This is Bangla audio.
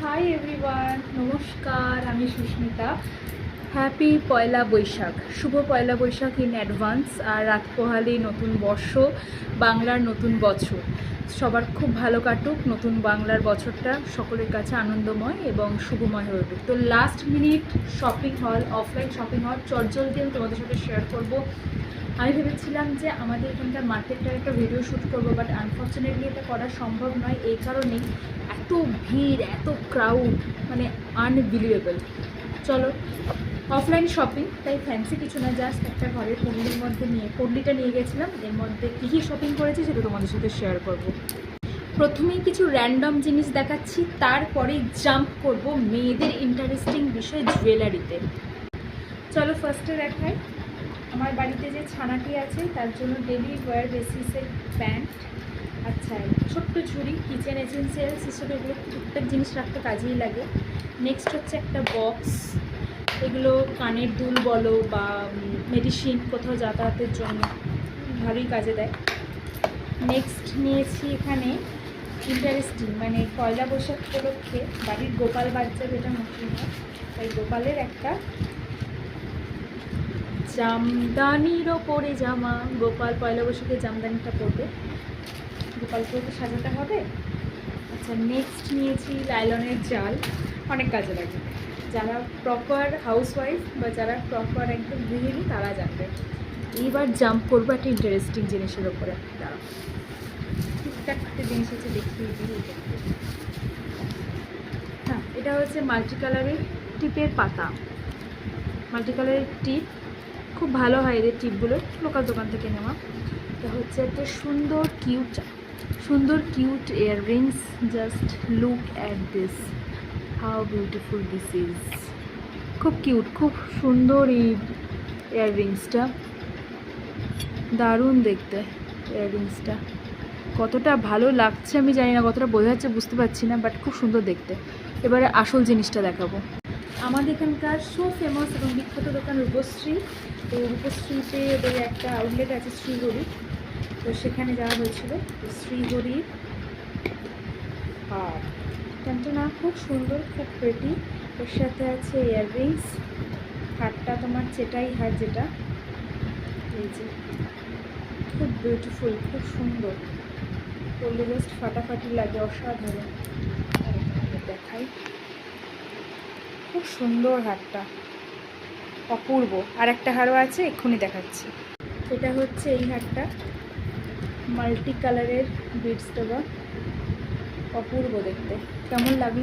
হাই এভরিওয়ান, নমস্কার। আমি সুস্মিতা। হ্যাপি পয়লা বৈশাখ, শুভ পয়লা বৈশাখ ইন অ্যাডভান্স। আর রাত পোহালেই নতুন বর্ষ, বাংলার নতুন বছর। সবার খুব ভালো কাটুক নতুন বাংলার বছরটা, সকলের কাছে আনন্দময় এবং শুভময় হয়ে উঠুক। তো লাস্ট মিনিট শপিং হল, অফলাইন শপিং হল চটজলদি আমি তোমাদের সাথে শেয়ার করবো। আমি ভেবেছিলাম যে আমাদের এখানকার মার্কেটটার একটা ভিডিও শ্যুট করবো, বাট আনফর্চুনেটলি এটা করা সম্ভব নয়। এই কারণেই এত ভিড়, এত ক্রাউড, মানে আনবিলিভেবল। চলো অফলাইন শপিং, তাই ফ্যান্সি কিছু না, জাস্ট একটা ঘরের পল্লির মধ্যে পল্লিটা নিয়ে গেছিলাম। এর মধ্যে কী কী শপিং করেছি সেটা তোমাদের সাথে শেয়ার করবো। প্রথমেই কিছু র্যান্ডম জিনিস দেখাচ্ছি, তারপরেই জাম্প করব মেয়েদের ইন্টারেস্টিং বিষয় জুয়েলারিতে। চলো ফার্স্টে দেখাই আমার বাড়িতে যে ছানাটি আছে তার জন্য ডেলি ওয়্যার বেসিসের প্যান্ট। আচ্ছা, ছোট্ট ঝুড়ি, কিচেন এসেন্সিয়ালস হিসেবে এগুলো টুকটাক জিনিস রাখতে কাজেই লাগে। নেক্সট হচ্ছে একটা বক্স, এগুলো কানের দুল বলো বা মেডিসিন কোথাও যাতায়াতের জন্য ভালোই কাজে দেয়। নেক্সট নিয়েছি এখানে ইন্টারেস্টিং, মানে পয়লা বৈশাখ উপলক্ষে বাড়ির গোপাল বাচ্চা যেটা মুসলিম হয়, তাই গোপালের একটা জামদানির ওপরে জামা। গোপাল পয়লা বৈশাখে জামদানিটা পরবে, গোপালকে সাজাতে হবে। আচ্ছা, নেক্সট নিয়েছি লাইলনের জাল, অনেক কাজে লাগে। যারা প্রপার হাউসওয়াইফ বা যারা প্রপার একদম গৃহিণী তারা জানবে। এইবার জাম্প করবো একটা ইন্টারেস্টিং জিনিসের ওপরে। তারা ঠিকঠাক একটা জিনিস হচ্ছে, দেখিয়ে দিই। হ্যাঁ, এটা হচ্ছে মাল্টি কালারের টিপের পাতা, মাল্টি কালারের টিপ, খুব ভালো হয় এদের টিপগুলো, লোকাল দোকান থেকে নেওয়া। এটা হচ্ছে একটা সুন্দর cute earrings. Just look at this, how beautiful this is. খুব কিউট, খুব সুন্দর এই ইয়াররিংসটা, দারুণ দেখতে ইয়াররিংসটা। কতটা ভালো লাগছে আমি জানি না, কতটা বোঝা যাচ্ছে বুঝতে পারছি না, বাট খুব সুন্দর দেখতে। এবারে আসল জিনিসটা দেখাবো। আমাদের এখানকার সো ফেমাস এবং বিখ্যাত দোকান রূপশ্রী। তো রূপশ্রীতে ওদের একটা আউটলেট আছে শ্রীহরি, তো সেখানে যাওয়া হয়েছিল। শ্রীহরি আর না, খুব সুন্দর, খুব প্রেটি। এর সাথে আছে ইয়াররিংস, হারটা তোমার চেটাই হার, যেটা এই যে খুব বিউটিফুল, খুব সুন্দর, পরলে জাস্ট ফাটাফাটি লাগে, অসাধারণ। দেখাই, খুব সুন্দর হারটা, অপূর্ব। আর একটা হারও আছে, এক্ষুনি দেখাচ্ছি। এটা হচ্ছে এই হারটা, মাল্টি কালারের বিটস দেওয়া, অপূর্ব দেখতে। কেমন লাগলো